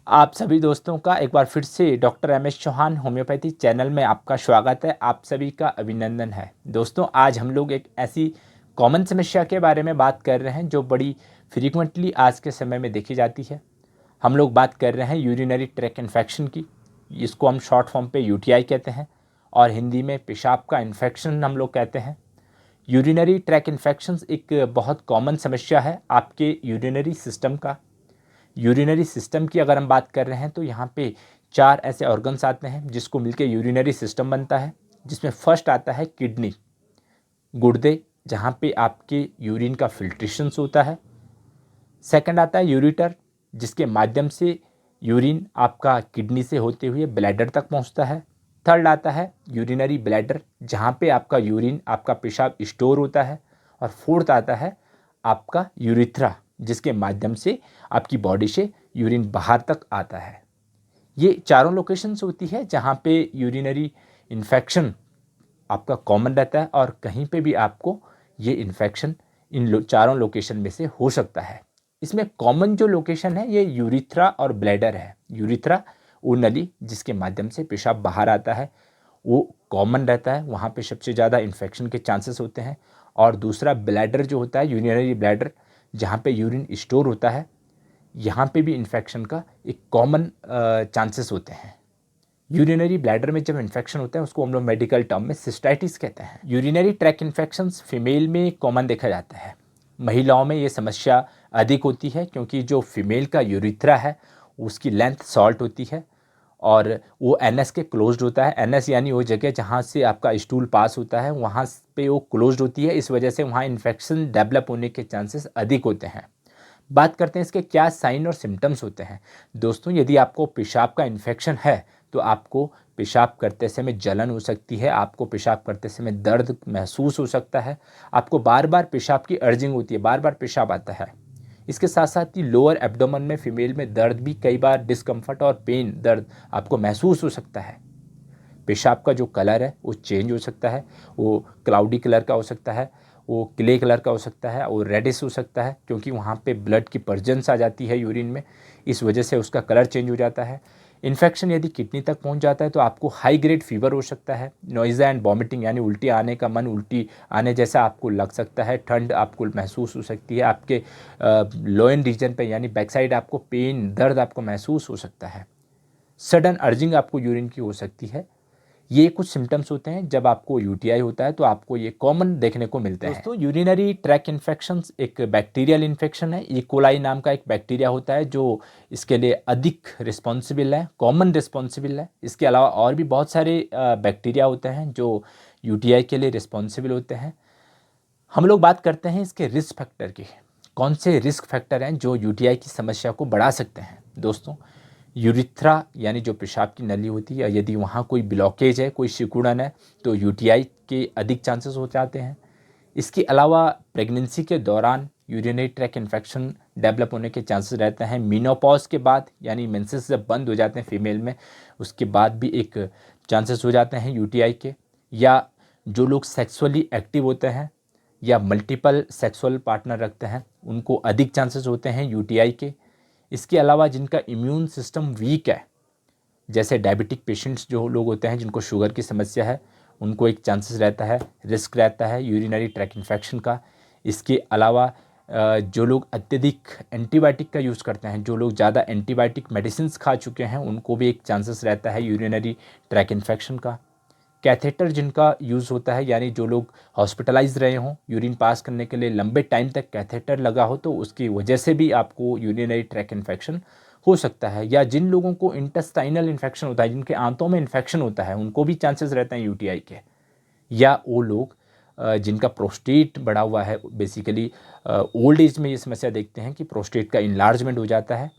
आप सभी दोस्तों का एक बार फिर से doctor M S Chauhan homeopathy channel में आपका स्वागत है। आप सभी का अभिनंदन है। दोस्तों, आज हम लोग एक ऐसी कॉमन समस्या के बारे में बात कर रहे हैं जो बड़ी फ्रीक्वेंटली आज के समय में देखी जाती है। हम लोग बात कर रहे हैं यूरिनरी ट्रैक इन्फेक्शन की। इसको हम शॉर्ट फॉर्म पे यूटीआई कहते हैं और हिंदी में पेशाब का इन्फेक्शन हम लोग कहते हैं। यूरिनरी ट्रैक इन्फेक्शन एक बहुत कॉमन समस्या है आपके यूरिनरी सिस्टम का। यूरिनरी सिस्टम की अगर हम बात कर रहे हैं तो यहाँ पे 4 ऐसे ऑर्गन्स आते हैं जिसको मिलके यूरिनरी सिस्टम बनता है, जिसमें फर्स्ट आता है किडनी, गुर्दे, जहाँ पे आपके यूरिन का फिल्ट्रेशन होता है। सेकंड आता है यूरिटर, जिसके माध्यम से यूरिन आपका किडनी से होते हुए ब्लैडर तक पहुँचता है। थर्ड आता है यूरिनरी ब्लैडर, जहाँ पे आपका यूरिन, आपका पेशाब स्टोर होता है। और फोर्थ आता है आपका यूरिथ्रा, जिसके माध्यम से आपकी बॉडी से यूरिन बाहर तक आता है। ये चारों लोकेशंस होती है जहाँ पे यूरिनरी इन्फेक्शन आपका कॉमन रहता है और कहीं पे भी आपको ये इन्फेक्शन इन चारों लोकेशन में से हो सकता है। इसमें कॉमन जो लोकेशन है ये यूरिथ्रा और ब्लैडर है। यूरिथ्रा वो नली जिसके माध्यम से पेशाब बाहर आता है, वो कॉमन रहता है, वहाँ पे सबसे ज़्यादा इन्फेक्शन के चांसेस होते हैं। और दूसरा ब्लैडर जो होता है, यूरिनरी ब्लैडर, जहाँ पे यूरिन स्टोर होता है, यहाँ पे भी इन्फेक्शन का एक कॉमन चांसेस होते हैं। यूरिनरी ब्लैडर में जब इन्फेक्शन होता है उसको हम लोग मेडिकल टर्म में सिस्टाइटिस कहते हैं। यूरिनरी ट्रैक इन्फेक्शंस फीमेल में कॉमन देखा जाता है। महिलाओं में ये समस्या अधिक होती है क्योंकि जो फीमेल का यूरिथ्रा है उसकी लेंथ शॉर्ट होती है और वो एनएस के क्लोज्ड होता है। एनएस यानी वो जगह जहाँ से आपका स्टूल पास होता है वहाँ पे वो क्लोज्ड होती है, इस वजह से वहाँ इन्फेक्शन डेवलप होने के चांसेस अधिक होते हैं। बात करते हैं इसके क्या साइन और सिम्टम्स होते हैं। दोस्तों, यदि आपको पेशाब का इन्फेक्शन है तो आपको पेशाब करते समय जलन हो सकती है, आपको पेशाब करते समय दर्द महसूस हो सकता है, आपको बार बार पेशाब की अर्जिंग होती है, बार बार पेशाब आता है। इसके साथ साथ ही लोअर एब्डोमेन में फीमेल में दर्द भी, कई बार डिस्कम्फर्ट और पेन, दर्द आपको महसूस हो सकता है। पेशाब का जो कलर है वो चेंज हो सकता है, वो क्लाउडी कलर का हो सकता है, वो क्ले कलर का हो सकता है, वो रेडिश हो सकता है क्योंकि वहाँ पे ब्लड की प्रेजेंस आ जाती है यूरिन में, इस वजह से उसका कलर चेंज हो जाता है। इन्फेक्शन यदि किडनी तक पहुँच जाता है तो आपको हाई ग्रेड फीवर हो सकता है। नॉइज़ा एंड वॉमिटिंग यानी उल्टी आने का मन, उल्टी आने जैसा आपको लग सकता है। ठंड आपको महसूस हो सकती है। आपके लोअर रीजन पे यानी बैक साइड आपको पेन, दर्द आपको महसूस हो सकता है। सडन अर्जिंग आपको यूरिन की हो सकती है। ये कुछ सिम्टम्स होते हैं जब आपको यूटीआई होता है तो आपको ये कॉमन देखने को मिलते हैं। दोस्तों, यूरिनरी ट्रैक इन्फेक्शंस एक बैक्टीरियल इन्फेक्शन है। ई कोलाई नाम का एक बैक्टीरिया होता है जो इसके लिए अधिक रिस्पॉन्सिबल है, कॉमन रिस्पॉन्सिबल है। इसके अलावा और भी बहुत सारे बैक्टीरिया होते हैं जो यूटीआई के लिए रिस्पॉन्सिबल होते हैं। हम लोग बात करते हैं इसके रिस्क फैक्टर की। कौन से रिस्क फैक्टर हैं जो यूटीआई की समस्या को बढ़ा सकते हैं। दोस्तों, यूरिथ्रा यानी जो पेशाब की नली होती है, यदि वहाँ कोई ब्लॉकेज है, कोई सिकुड़न है, तो यूटीआई के अधिक चांसेस हो जाते हैं। इसके अलावा प्रेगनेंसी के दौरान यूरिनरी ट्रैक इन्फेक्शन डेवलप होने के चांसेस रहते हैं। मीनोपॉज के बाद यानी मेंसेस जब बंद हो जाते हैं फीमेल में, उसके बाद भी एक चांसेस हो जाते हैं यूटीआई के। या जो लोग सेक्सुअली एक्टिव होते हैं या मल्टीपल सेक्सुअल पार्टनर रखते हैं, उनको अधिक चांसेस होते हैं यूटीआई के। इसके अलावा जिनका इम्यून सिस्टम वीक है, जैसे डायबिटिक पेशेंट्स जो लोग होते हैं जिनको शुगर की समस्या है, उनको एक चांसेस रहता है, रिस्क रहता है यूरिनरी ट्रैक इन्फेक्शन का। इसके अलावा जो लोग अत्यधिक एंटीबायोटिक का यूज़ करते हैं, जो लोग ज़्यादा एंटीबायोटिक मेडिसिन खा चुके हैं, उनको भी एक चांसेस रहता है यूरिनरी ट्रैक इन्फेक्शन का। कैथेटर जिनका यूज़ होता है, यानी जो लोग हॉस्पिटलाइज रहे हों, यूरिन पास करने के लिए लंबे टाइम तक कैथेटर लगा हो, तो उसकी वजह से भी आपको यूरिनरी ट्रैक इन्फेक्शन हो सकता है। या जिन लोगों को इंटेस्टाइनल इन्फेक्शन होता है, जिनके आंतों में इन्फेक्शन होता है, उनको भी चांसेस रहते हैं यूटीआई के। या वो लोग जिनका प्रोस्टेट बढ़ा हुआ है, बेसिकली ओल्ड एज में ये समस्या देखते हैं कि प्रोस्टेट का इन्लार्जमेंट हो जाता है,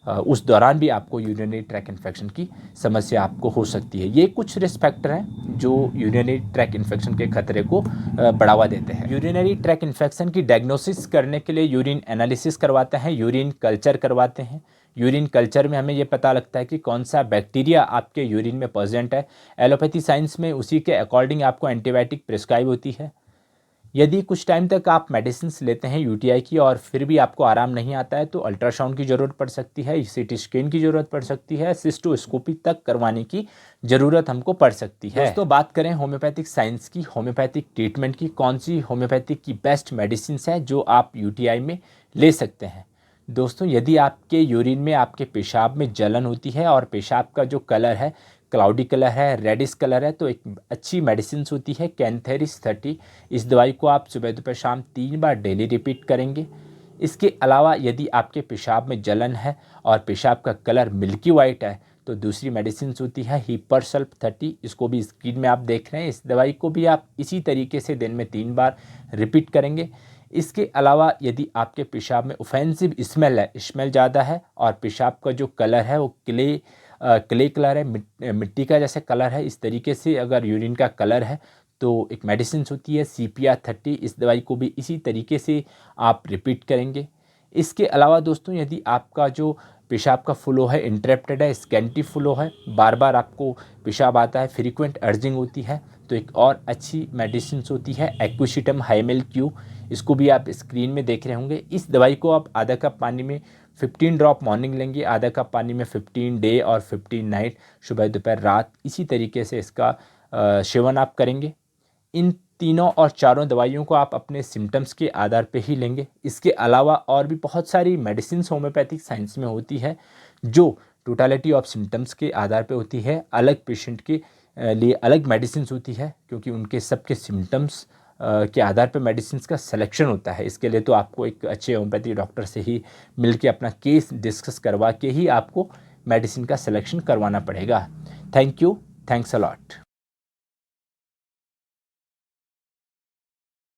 उस दौरान भी आपको यूरिनरी ट्रैक इन्फेक्शन की समस्या आपको हो सकती है। ये कुछ रिस्क फैक्टर हैं जो यूरिनरी ट्रैक इन्फेक्शन के खतरे को बढ़ावा देते हैं। यूरिनरी ट्रैक इन्फेक्शन की डायग्नोसिस करने के लिए यूरिन एनालिसिस करवाते हैं, यूरिन कल्चर करवाते हैं। यूरिन कल्चर में हमें ये पता लगता है कि कौन सा बैक्टीरिया आपके यूरिन में प्रेजेंट है। एलोपैथी साइंस में उसी के अकॉर्डिंग आपको एंटीबायोटिक प्रिस्क्राइब होती है। यदि कुछ टाइम तक आप मेडिसिन लेते हैं यूटीआई की और फिर भी आपको आराम नहीं आता है तो अल्ट्रासाउंड की ज़रूरत पड़ सकती है, सीटी स्कैन की ज़रूरत पड़ सकती है, सिस्टोस्कोपी तक करवाने की ज़रूरत हमको पड़ सकती है। दोस्तों बात करें होम्योपैथिक साइंस की, होम्योपैथिक ट्रीटमेंट की, कौन सी होम्योपैथिक की बेस्ट मेडिसिन है जो आप यूटीआई में ले सकते हैं। दोस्तों यदि आपके यूरिन में, आपके पेशाब में जलन होती है और पेशाब का जो कलर है क्लाउडी कलर है, रेडिश कलर है, तो एक अच्छी मेडिसिन होती है कैंथेरिस 30। इस दवाई को आप सुबह दोपहर शाम 3 बार डेली रिपीट करेंगे। इसके अलावा यदि आपके पेशाब में जलन है और पेशाब का कलर मिल्की वाइट है तो दूसरी मेडिसिन होती है हिपरसल्फ 30। इसको भी स्क्रीन में आप देख रहे हैं। इस दवाई को भी आप इसी तरीके से दिन में 3 बार रिपीट करेंगे। इसके अलावा यदि आपके पेशाब में ऑफेंसिव स्मेल है, स्मेल ज़्यादा है और पेशाब का जो कलर है वो क्ले कलर है, मिट्टी का जैसे कलर है, इस तरीके से अगर यूरिन का कलर है तो एक मेडिसिन होती है CPR 30। इस दवाई को भी इसी तरीके से आप रिपीट करेंगे। इसके अलावा दोस्तों यदि आपका जो पेशाब का फ्लो है इंटरप्टेड है, स्कैंटी फ्लो है, बार बार आपको पेशाब आता है, फ्रीक्वेंट अर्जिंग होती है, तो एक और अच्छी मेडिसिन होती है एक्विशिटम हाइमेल क्यू। इसको भी आप स्क्रीन में देख रहे होंगे। इस दवाई को आप आधा कप पानी में 15 ड्रॉप मॉर्निंग लेंगे, आधा कप पानी में 15 डे और 15 नाइट, सुबह दोपहर रात, इसी तरीके से इसका सेवन आप करेंगे। इन तीनों और चारों दवाइयों को आप अपने सिम्टम्स के आधार पे ही लेंगे। इसके अलावा और भी बहुत सारी मेडिसिन होम्योपैथिक साइंस में होती है जो टोटलिटी ऑफ सिम्टम्स के आधार पे होती है। अलग पेशेंट के लिए अलग मेडिसिन होती है क्योंकि उनके सबके सिम्टम्स के आधार पे मेडिसिन का सिलेक्शन होता है। इसके लिए तो आपको एक अच्छे होम्योपैथी डॉक्टर से ही मिलके अपना केस डिस्कस करवा के ही आपको मेडिसिन का सिलेक्शन करवाना पड़ेगा। Thank you, thanks a lot.